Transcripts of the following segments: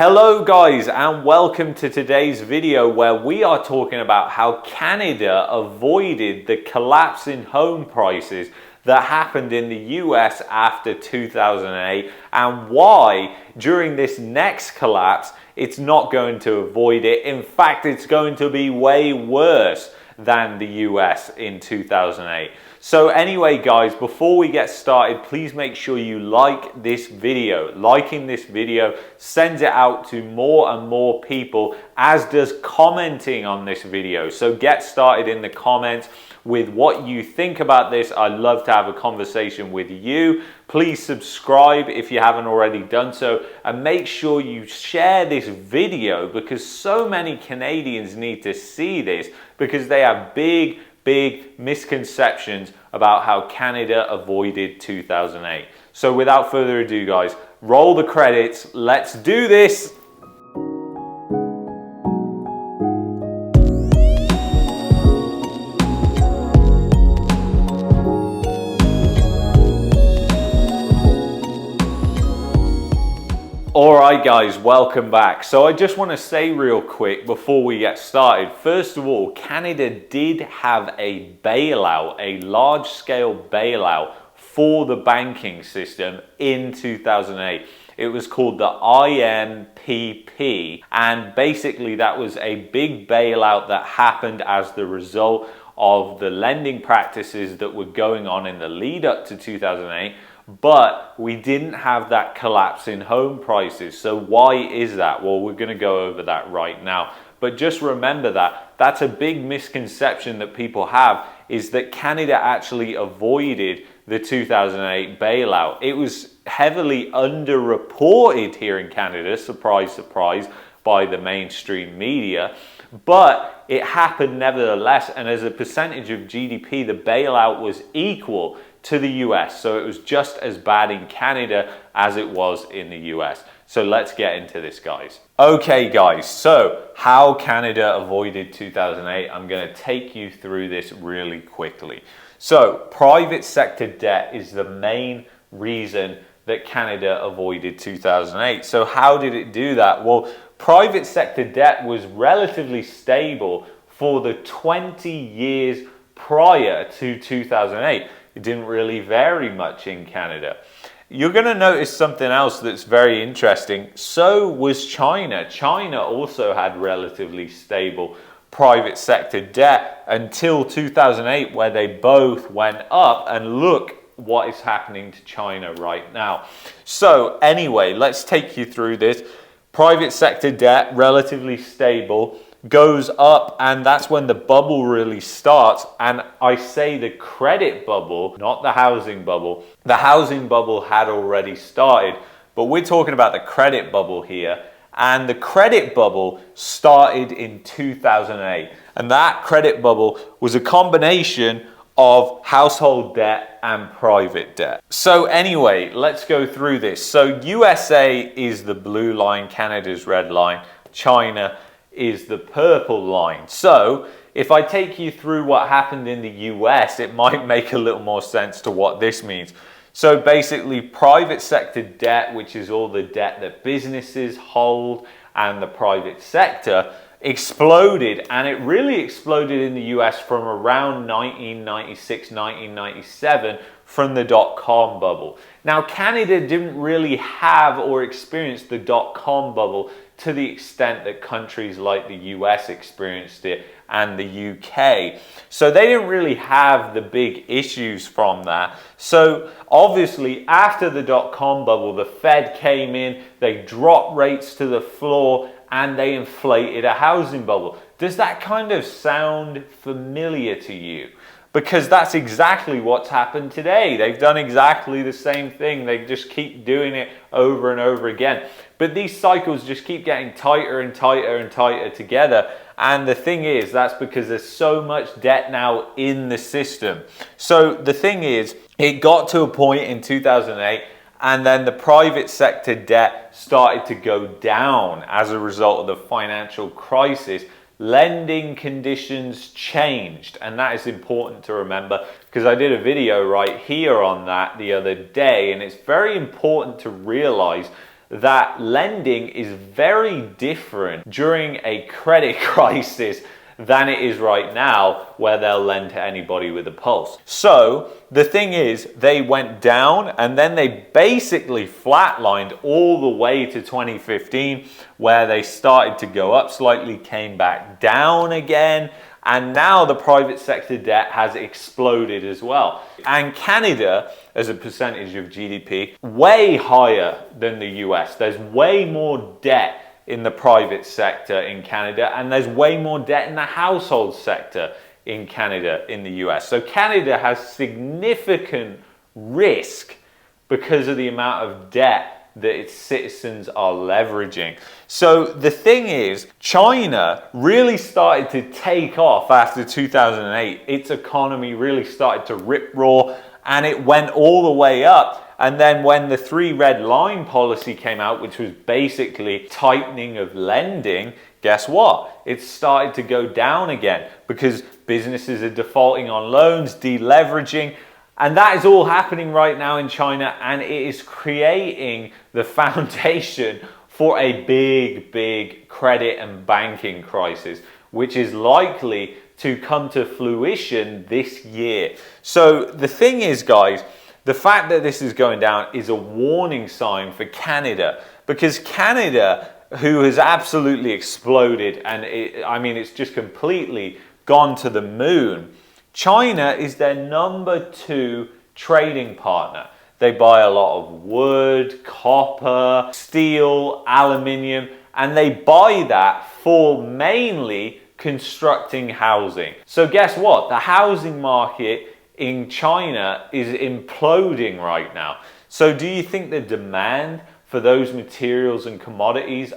Hello guys, and welcome to today's video where we are talking about how Canada avoided the collapse in home prices that happened in the US after 2008 and why during this next collapse it's not going to avoid it. In fact, it's going to be way worse than the US in 2008. So anyway guys, before we get started, please make sure you like this video. Liking this video sends it out to more and more people, as does commenting on this video. So get started in the comments with what you think about this. I'd love to have a conversation with you. Please subscribe if you haven't already done so, and make sure you share this video because so many Canadians need to see this because they have big misconceptions about how Canada avoided 2008. So without further ado guys, roll the credits, let's do this. Alright guys, welcome back. So I just want to say real quick before we get started, first of all, Canada did have a bailout, a large-scale bailout for the banking system in 2008. It was called the IMPP, and basically that was a big bailout that happened as the result of the lending practices that were going on in the lead up to 2008. But we didn't have that collapse in home prices. So why is that? Well, we're going to go over that right now. But just remember that that's a big misconception that people have, is that Canada actually avoided the 2008 bailout. It was heavily underreported here in Canada, surprise, surprise, by the mainstream media. But it happened nevertheless, and as a percentage of GDP, the bailout was equal to the US. So it was just as bad in Canada as it was in the US. So let's get into this, guys. Okay guys, so how Canada avoided 2008. I'm going to take you through this really quickly. So private sector debt is the main reason that Canada avoided 2008. So how did it do that? Well, private sector debt was relatively stable for the 20 years prior to 2008. It didn't really vary much in Canada. You're going to notice something else that's very interesting. So was China. China also had relatively stable private sector debt until 2008, where they both went up, and look what is happening to China right now. So anyway, let's take you through this. Private sector debt, relatively stable, goes up, and that's when the bubble really starts. And I say the credit bubble, not the housing bubble. The housing bubble had already started, but we're talking about the credit bubble here. And the credit bubble started in 2008. And that credit bubble was a combination of household debt and private debt. So anyway, let's go through this. So USA is the blue line, Canada's red line, China is the purple line. So if I take you through what happened in the US, it might make a little more sense to what this means. So basically, private sector debt, which is all the debt that businesses hold and the private sector, exploded, and it really exploded in the US from around 1996, 1997, from the dot-com bubble. Now, Canada didn't really have or experience the dot-com bubble to the extent that countries like the US experienced it and the UK. So they didn't really have the big issues from that. So obviously after the dot-com bubble, the Fed came in, they dropped rates to the floor, and they inflated a housing bubble. Does that kind of sound familiar to you? Because that's exactly what's happened today. They've done exactly the same thing. They just keep doing it over and over again. But these cycles just keep getting tighter and tighter and tighter together. And the thing is, that's because there's so much debt now in the system. So the thing is, it got to a point in 2008, and then the private sector debt started to go down as a result of the financial crisis. Lending conditions changed, and that is important to remember because I did a video right here on that the other day, and it's very important to realize that lending is very different during a credit crisis than it is right now, where they'll lend to anybody with a pulse. So the thing is, they went down and then they basically flatlined all the way to 2015, where they started to go up slightly, came back down again, and now the private sector debt has exploded as well. And Canada, as a percentage of GDP, way higher than the US. There's way more debt in the private sector in Canada, and there's way more debt in the household sector in Canada in the US. So Canada has significant risk because of the amount of debt that its citizens are leveraging. So the thing is, China really started to take off after 2008. Its economy really started to rip-roar, and it went all the way up. And then when the 3 red line policy came out, which was basically tightening of lending, guess what? It started to go down again because businesses are defaulting on loans, deleveraging. And that is all happening right now in China, and it is creating the foundation for a big credit and banking crisis, which is likely to come to fruition this year. So the thing is, guys, the fact that this is going down is a warning sign for Canada, because Canada, who has absolutely exploded, and it's just completely gone to the moon. China is their number 2 trading partner. They buy a lot of wood, copper, steel, aluminium, and they buy that for mainly constructing housing. So guess what? The housing market in China is imploding right now. So do you think the demand for those materials and commodities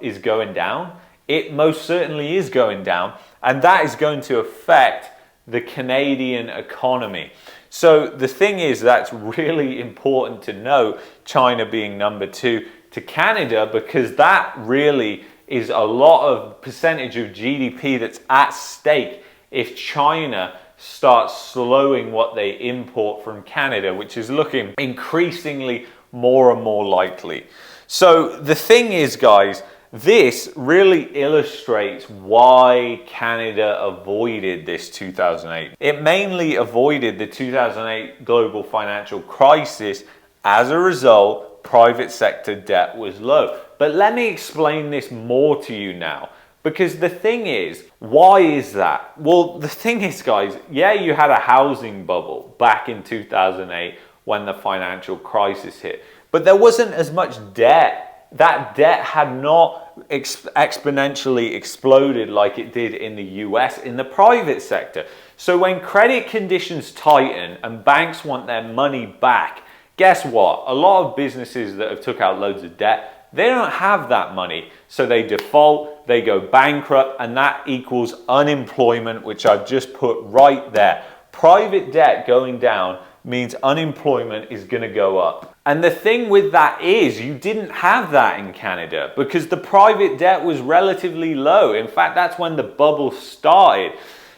is going down? It most certainly is going down, and that is going to affect the Canadian economy. So the thing is, that's really important to know, China being number 2 to Canada, because that really is a lot of percentage of GDP that's at stake if China starts slowing what they import from Canada, which is looking increasingly more and more likely. So the thing is, guys, this really illustrates why Canada avoided this 2008. It mainly avoided the 2008 global financial crisis. As a result, private sector debt was low. But let me explain this more to you now. Because the thing is, why is that? Well, the thing is, guys, yeah, you had a housing bubble back in 2008 when the financial crisis hit. But there wasn't as much debt. That debt had not exponentially exploded like it did in the US in the private sector. So when credit conditions tighten and banks want their money back, guess what? A lot of businesses that have took out loads of debt, they don't have that money. So they default, they go bankrupt, and that equals unemployment, which I've just put right there. Private debt going down means unemployment is going to go up. And the thing with that is, you didn't have that in Canada because the private debt was relatively low. In fact, that's when the bubble started.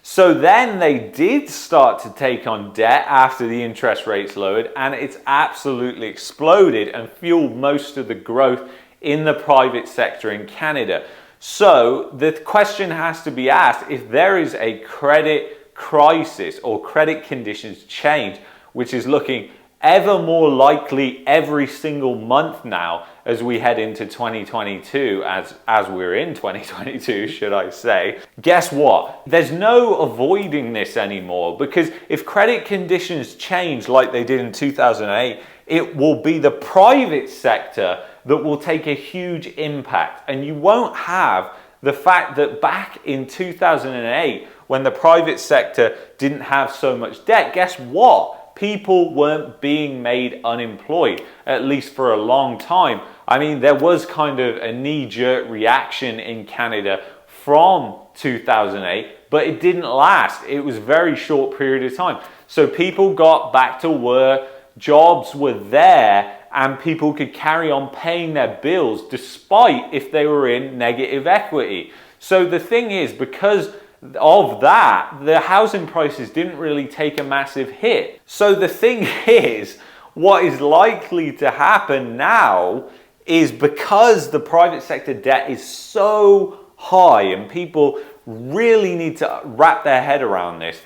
So then they did start to take on debt after the interest rates lowered, and it's absolutely exploded and fueled most of the growth in the private sector in Canada. So the question has to be asked, if there is a credit crisis or credit conditions change, which is looking ever more likely every single month now as we head into 2022, as we're in 2022, should I say, guess what? There's no avoiding this anymore, because if credit conditions change like they did in 2008, it will be the private sector that will take a huge impact. And you won't have the fact that back in 2008, when the private sector didn't have so much debt, guess what? People weren't being made unemployed, at least for a long time. I mean, there was kind of a knee-jerk reaction in Canada from 2008, but it didn't last. It was a very short period of time. So people got back to work, jobs were there, and people could carry on paying their bills despite if they were in negative equity. So the thing is, because of that, the housing prices didn't really take a massive hit. So the thing is, what is likely to happen now is because the private sector debt is so high, and people really need to wrap their head around this.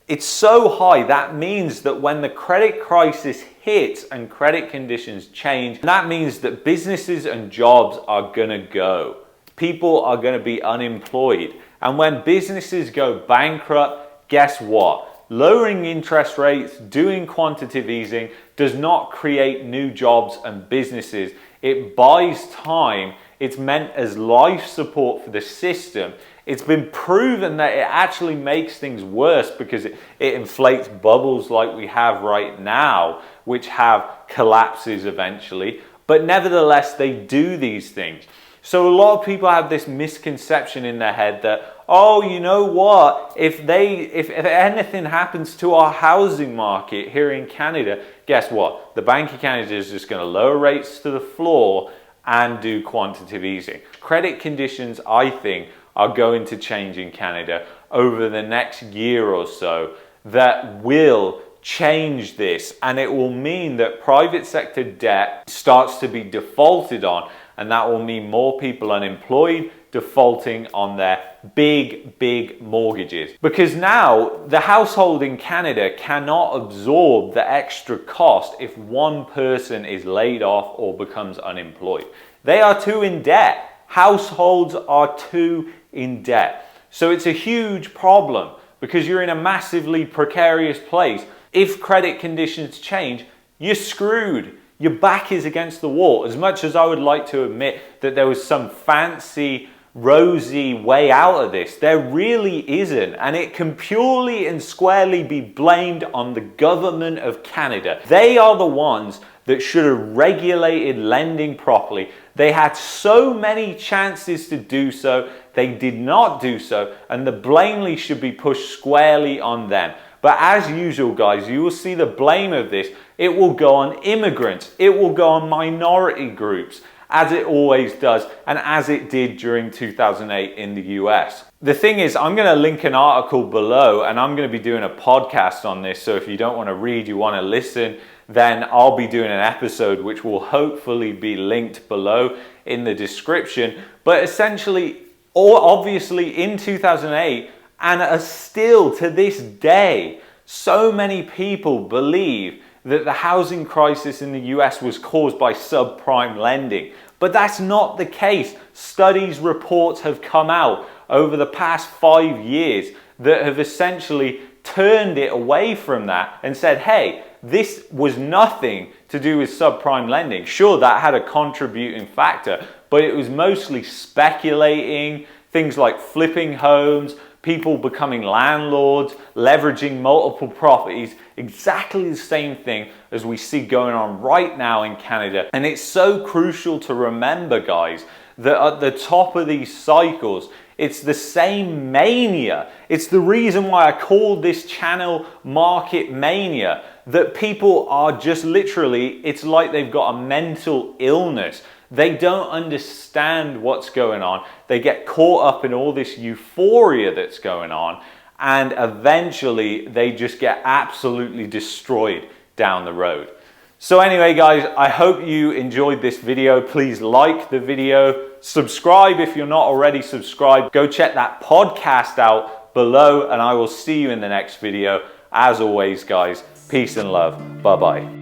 It's so high, that means that when the credit crisis hits and credit conditions change, that means that businesses and jobs are gonna go. People are gonna be unemployed. And when businesses go bankrupt, guess what? Lowering interest rates, doing quantitative easing does not create new jobs and businesses. It buys time. It's meant as life support for the system. It's been proven that it actually makes things worse because it inflates bubbles like we have right now, which have collapses eventually. But nevertheless, they do these things. So a lot of people have this misconception in their head that, oh, you know what, if anything happens to our housing market here in Canada, guess what? The Bank of Canada is just going to lower rates to the floor and do quantitative easing. Credit conditions, I think, are going to change in Canada over the next year or so that will change this, and it will mean that private sector debt starts to be defaulted on, and that will mean more people unemployed, defaulting on their big mortgages. Because now the household in Canada cannot absorb the extra cost if one person is laid off or becomes unemployed. They are too in debt. Households are too in debt. So it's a huge problem because you're in a massively precarious place. If credit conditions change, you're screwed. Your back is against the wall. As much as I would like to admit that there was some fancy, rosy way out of this, there really isn't. And it can purely and squarely be blamed on the government of Canada. They are the ones that should have regulated lending properly. They had so many chances to do so. They did not do so, and the blame should be pushed squarely on them. But as usual, guys, you will see the blame of this. It will go on immigrants. It will go on minority groups, as it always does, and as it did during 2008 in the US. The thing is, I'm going to link an article below, and I'm going to be doing a podcast on this. So if you don't want to read, you want to listen, then I'll be doing an episode which will hopefully be linked below in the description. But essentially, or obviously in 2008, and still to this day, so many people believe that the housing crisis in the US was caused by subprime lending. But that's not the case. Studies, reports have come out over the past 5 years that have essentially turned it away from that and said, hey, this was nothing to do with subprime lending. Sure, that had a contributing factor, but it was mostly speculating, things like flipping homes, people becoming landlords, leveraging multiple properties, exactly the same thing as we see going on right now in Canada. And it's so crucial to remember, guys, that at the top of these cycles, it's the same mania. It's the reason why I called this channel Market Mania, that people are just literally, it's like they've got a mental illness. They don't understand what's going on. They get caught up in all this euphoria that's going on, and eventually they just get absolutely destroyed down the road. So anyway, guys, I hope you enjoyed this video. Please like the video, subscribe if you're not already subscribed. Go check that podcast out below, and I will see you in the next video. As always, guys, peace and love. Bye-bye.